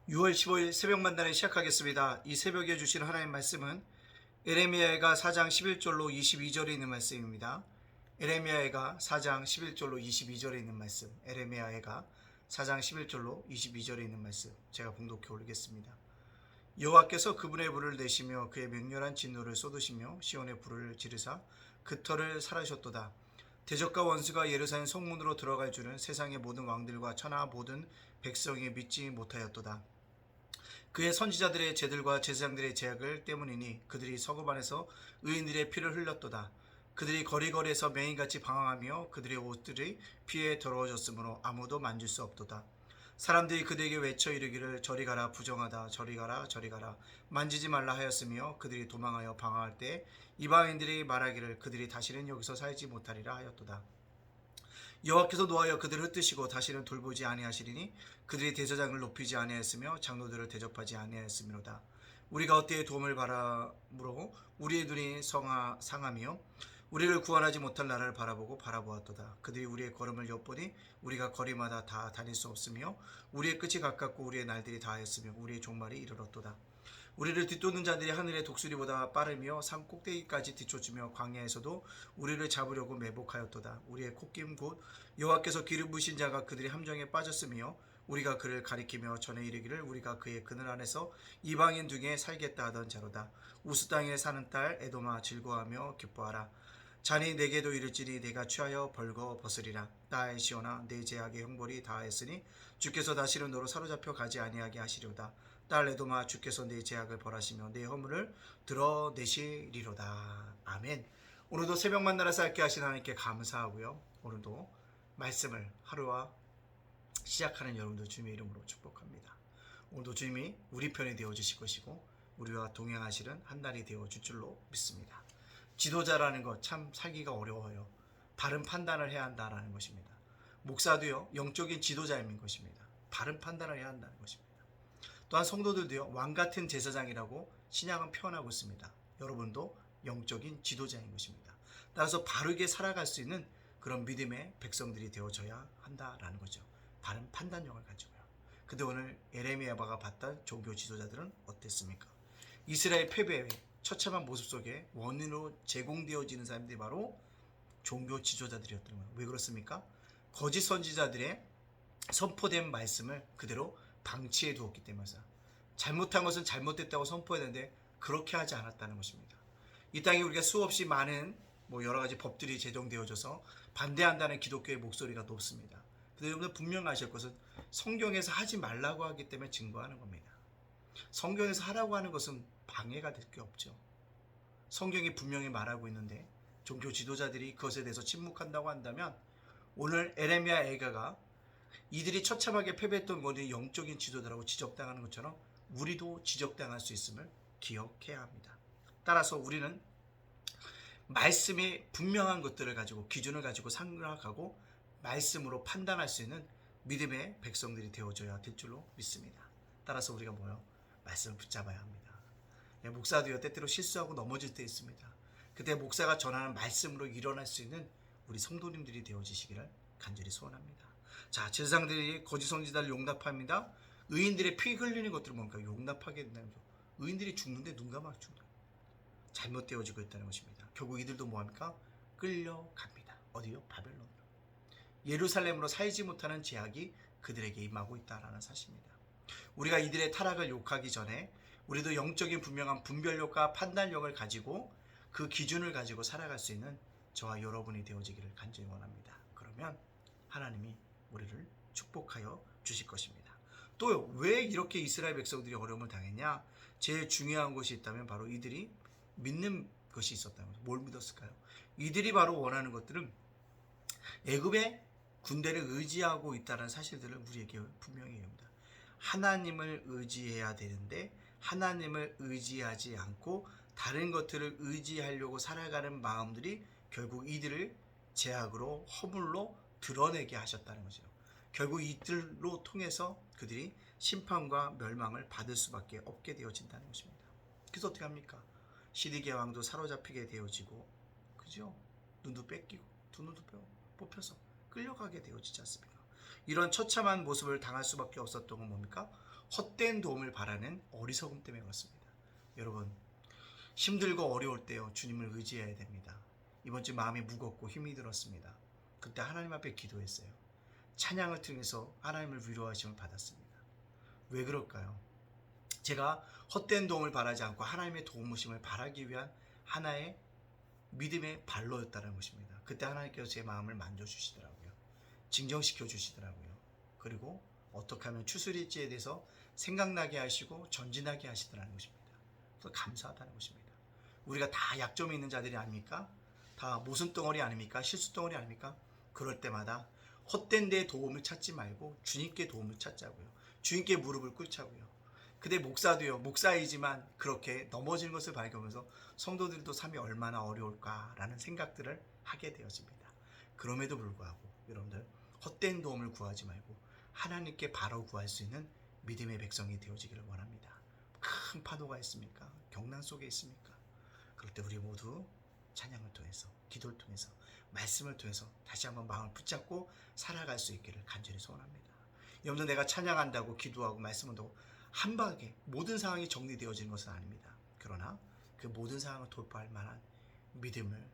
6월 15일 새벽 만나를 시작하겠습니다. 이 새벽에 주신 하나님 말씀은 에레미야가 4장 11절로 22절에 있는 말씀입니다. 에레미야가 4장 11절로 22절에 있는 말씀. 에레미야가 4장 11절로 22절에 있는 말씀. 제가 봉독해 올리겠습니다. 여호와께서 그분의 불을 내시며 그의 맹렬한 진노를 쏟으시며 시온의 불을 지르사 그 터를 살하셨도다. 대적과 원수가 예루살렘 성문으로 들어갈 줄은 세상의 모든 왕들과 천하 모든 백성이 믿지 못하였도다. 그의 선지자들의 죄들과 제사장들의 죄악을 때문이니 그들이 서급 안에서 의인들의 피를 흘렸도다. 그들이 거리거리에서 맹인같이 방황하며 그들의 옷들이 피에 더러워졌으므로 아무도 만질 수 없도다. 사람들이 그들에게 외쳐 이르기를 저리 가라 부정하다 저리 가라 저리 가라 만지지 말라 하였으며 그들이 도망하여 방황할 때 이방인들이 말하기를 그들이 다시는 여기서 살지 못하리라 하였도다. 여호와께서 노하여 그들을 흩으시고 다시는 돌보지 아니하시리니 그들이 대제사장을 높이지 아니하였으며 장로들을 대접하지 아니하였으므로다. 우리가 어때에 도움을 바라므로 우리의 눈이 상하며 우리를 구원하지 못할 나라를 바라보았도다. 그들이 우리의 걸음을 엿보니 우리가 거리마다 다 다닐 수 없으며 우리의 끝이 가깝고 우리의 날들이 다하였으며 우리의 종말이 이르렀도다. 우리를 뒤쫓는 자들이 하늘의 독수리보다 빠르며 산 꼭대기까지 뒤쫓으며 광야에서도 우리를 잡으려고 매복하였도다. 우리의 콧김 곧 여호와께서 기름 부으신 자가 그들의 함정에 빠졌으며 우리가 그를 가리키며 전에 이르기를 우리가 그의 그늘 안에서 이방인 중에 살겠다 하던 자로다. 우스 땅에 사는 딸 에돔아 즐거워하며 기뻐하라. 자니 내게도 이를지니 내가 취하여 벌거 벗으리라. 딸 시온아 내 제약의 형벌이 다하였으니 주께서 다시는 너로 사로잡혀 가지 아니하게 하시려다. 딸 에돔아 주께서 내 제약을 벌하시며 내 허물을 드러내시리로다. 아멘. 오늘도 새벽 만나라 쌓게 하신 하나님께 감사하고요. 오늘도 말씀을 하루와 시작하는 여러분들 주님의 이름으로 축복합니다. 오늘도 주님이 우리 편이 되어주실 것이고 우리와 동행하시는 한 날이 되어줄 줄로 믿습니다. 지도자라는 것 참 살기가 어려워요. 바른 판단을 해야 한다는 것입니다. 목사도요 영적인 지도자인 것입니다. 바른 판단을 해야 한다는 것입니다. 또한 성도들도요 왕같은 제사장이라고 신약은 표현하고 있습니다. 여러분도 영적인 지도자인 것입니다. 따라서 바르게 살아갈 수 있는 그런 믿음의 백성들이 되어져야 한다라는 거죠. 바른 판단력을 가지고요. 근데 오늘 에레미야가 봤던 종교 지도자들은 어땠습니까? 이스라엘 패배의 처참한 모습 속에 원인으로 제공되어지는 사람들이 바로 종교 지도자들이었던 거예요. 왜 그렇습니까? 거짓 선지자들의 선포된 말씀을 그대로 방치해 두었기 때문이다. 잘못한 것은 잘못됐다고 선포해야 되는데 그렇게 하지 않았다는 것입니다. 이 땅에 우리가 수없이 많은 여러 가지 법들이 제정되어져서 반대한다는 기독교의 목소리가 높습니다. 근데 여러분들 분명 아실 것은 성경에서 하지 말라고 하기 때문에 증거하는 겁니다. 성경에서 하라고 하는 것은 방해가 될 게 없죠. 성경이 분명히 말하고 있는데 종교 지도자들이 그것에 대해서 침묵한다고 한다면 오늘 에레미야 애가가 이들이 처참하게 패배했던 것이 영적인 지도자라고 지적당하는 것처럼 우리도 지적당할 수 있음을 기억해야 합니다. 따라서 우리는 말씀이 분명한 것들을 가지고 기준을 가지고 생각하고 말씀으로 판단할 수 있는 믿음의 백성들이 되어줘야 될 줄로 믿습니다. 따라서 우리가 말씀을 붙잡아야 합니다. 목사도요 때때로 실수하고 넘어질 때 있습니다. 그때 목사가 전하는 말씀으로 일어날 수 있는 우리 성도님들이 되어지시기를 간절히 소원합니다. 자, 제사장들이 거짓 선지자를 용납합니다. 의인들의 피 흘리는 것들을 뭔가 용납하게 된다는 거죠. 의인들이 죽는데 눈 감아 죽는 잘못되어지고 있다는 것입니다. 결국 이들도 뭐합니까? 끌려갑니다. 어디요? 바벨론으로. 예루살렘으로 살지 못하는 제약이 그들에게 임하고 있다는 사실입니다. 우리가 이들의 타락을 욕하기 전에 우리도 영적인 분명한 분별력과 판단력을 가지고 그 기준을 가지고 살아갈 수 있는 저와 여러분이 되어지기를 간절히 원합니다. 그러면 하나님이 우리를 축복하여 주실 것입니다. 또 왜 이렇게 이스라엘 백성들이 어려움을 당했냐? 제일 중요한 것이 있다면 바로 이들이 믿는 것이 있었다는 거죠. 뭘 믿었을까요? 이들이 바로 원하는 것들은 애굽의 군대를 의지하고 있다는 사실들을 우리에게 분명히 합니다. 하나님을 의지해야 되는데 하나님을 의지하지 않고 다른 것들을 의지하려고 살아가는 마음들이 결국 이들을 제약으로 허물로 드러내게 하셨다는 거죠. 결국 이들로 통해서 그들이 심판과 멸망을 받을 수밖에 없게 되어진다는 것입니다. 그래서 어떻게 합니까? 시드기야 왕도 사로잡히게 되어지고, 그죠? 눈도 뺏기고 두 눈도 뽑혀서 끌려가게 되어지지 않습니까? 이런 처참한 모습을 당할 수밖에 없었던 건 뭡니까? 헛된 도움을 바라는 어리석음 때문에 그렇습니다. 여러분, 힘들고 어려울 때요, 주님을 의지해야 됩니다. 이번 주 마음이 무겁고 힘이 들었습니다. 그때 하나님 앞에 기도했어요. 찬양을 통해서 하나님을 위로하심을 받았습니다. 왜 그럴까요? 제가 헛된 도움을 바라지 않고 하나님의 도움을 바라기 위한 하나의 믿음의 발로였다는 것입니다. 그때 하나님께서 제 마음을 만져주시더라고요. 진정시켜 주시더라고요. 그리고 어떻게 하면 추스릴지에 대해서 생각나게 하시고 전진하게 하시더라는 것입니다. 그래서 감사하다는 것입니다. 우리가 다 약점이 있는 자들이 아닙니까? 다 모순덩어리 아닙니까? 실수덩어리 아닙니까? 그럴 때마다 헛된 데에 도움을 찾지 말고 주님께 도움을 찾자고요. 주님께 무릎을 꿇자고요. 근데 목사도요, 목사이지만 그렇게 넘어지는 것을 발견하면서 성도들도 삶이 얼마나 어려울까라는 생각들을 하게 되어집니다. 그럼에도 불구하고 여러분들 헛된 도움을 구하지 말고 하나님께 바로 구할 수 있는 믿음의 백성이 되어지기를 원합니다. 큰 파도가 있습니까? 경난 속에 있습니까? 그럴 때 우리 모두 찬양을 통해서, 기도를 통해서, 말씀을 통해서 다시 한번 마음을 붙잡고 살아갈 수 있기를 간절히 소원합니다. 여러분들, 내가 찬양한다고 기도하고 말씀한다고 한 방에 모든 상황이 정리되어지는 것은 아닙니다. 그러나 그 모든 상황을 돌파할 만한 믿음을,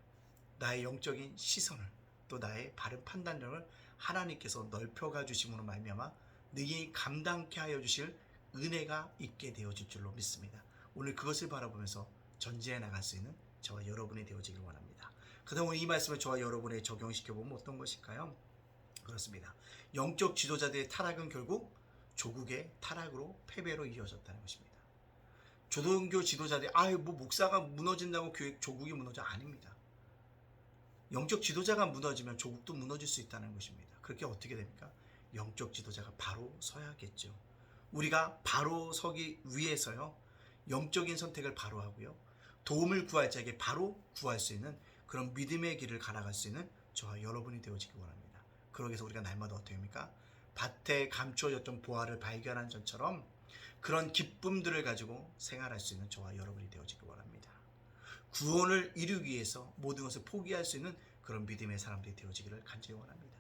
나의 영적인 시선을, 또 나의 바른 판단력을 하나님께서 넓혀가 주심으로 말미암아 능히 감당케 하여 주실 은혜가 있게 되어질 줄로 믿습니다. 오늘 그것을 바라보면서 전진해 나갈 수 있는 저와 여러분이 되어지길 원합니다. 그동안 이 말씀을 저와 여러분에 적용시켜보면 어떤 것일까요? 그렇습니다. 영적 지도자들의 타락은 결국 조국의 타락으로, 패배로 이어졌다는 것입니다. 조동교 지도자들이 목사가 무너진다고 조국이 무너져, 아닙니다. 영적 지도자가 무너지면 조국도 무너질 수 있다는 것입니다. 그렇게 어떻게 됩니까? 영적 지도자가 바로 서야겠죠. 우리가 바로 서기 위해서요, 영적인 선택을 바로 하고요, 도움을 구할 자에게 바로 구할 수 있는 그런 믿음의 길을 갈아갈 수 있는 저와 여러분이 되어지기 원합니다. 그러기 위해서 우리가 날마다 어떻게 합니까? 밭에 감추어졌던 보화를 발견한 전처럼 그런 기쁨들을 가지고 생활할 수 있는 저와 여러분이 되어지기 원합니다. 구원을 이루기 위해서 모든 것을 포기할 수 있는 그런 믿음의 사람들이 되어지기를 간절히 원합니다.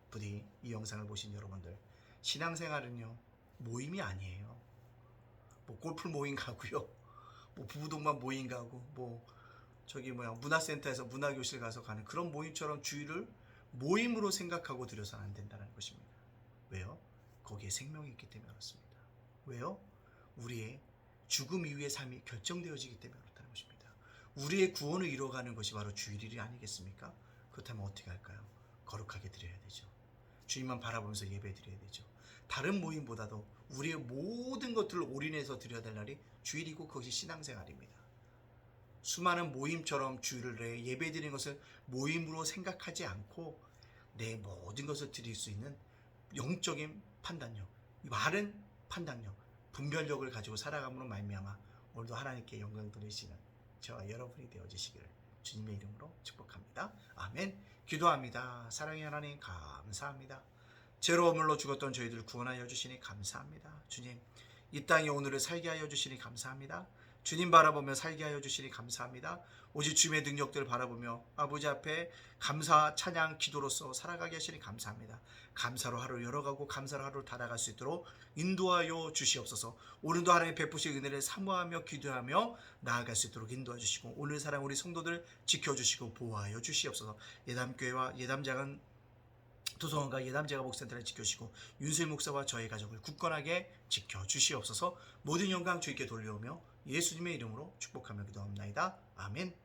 부디 이 영상을 보신 여러분들, 신앙생활은요, 모임이 아니에요. 골프 모임 가고요, 부부동반 모임 가고, 문화센터에서 문화교실 가서 가는 그런 모임처럼 주의를 모임으로 생각하고 들여서는 안 된다는 것입니다. 왜요? 거기에 생명이 있기 때문에 그렇습니다. 왜요? 우리의 죽음 이후의 삶이 결정되어지기 때문에 그렇다는 것입니다. 우리의 구원을 이루어가는 것이 바로 주일이 아니겠습니까? 그렇다면 어떻게 할까요? 거룩하게 드려야 되죠. 주님만 바라보면서 예배 드려야 되죠. 다른 모임보다도 우리의 모든 것들을 올인해서 드려야 될 날이 주일이고, 그것이 신앙생활입니다. 수많은 모임처럼 주일을 내 예배 드리는 것을 모임으로 생각하지 않고 내 모든 것을 드릴 수 있는 영적인 판단력, 바른 판단력, 분별력을 가지고 살아감으로 말미암아 오늘도 하나님께 영광 돌리시는 저와 여러분이 되어주시기를 주님의 이름으로 축복합니다. 아멘. 기도합니다. 사랑의 하나님, 감사합니다. 죄로 허물로 죽었던 저희들 구원하여 주시니 감사합니다. 주님, 이 땅에 오늘을 살게 하여 주시니 감사합니다. 주님 바라보며 살게 하여 주시니 감사합니다. 오직 주님의 능력들을 바라보며 아버지 앞에 감사, 찬양, 기도로서 살아가게 하시니 감사합니다. 감사로 하루 열어가고 감사로 하루를 달아갈 수 있도록 인도하여 주시옵소서. 오늘도 하나님 베푸실 은혜를 사모하며 기도하며 나아갈 수 있도록 인도해 주시고, 오늘 사랑 우리 성도들 지켜주시고 보호하여 주시옵소서. 예담교회와 예담작은 도서관과 예담제가 목센터를 지켜주시고 윤수일 목사와 저의 가족을 굳건하게 지켜주시옵소서. 모든 영광 주님께 돌려오며 예수님의 이름으로 축복하며 기도합나이다. 아멘.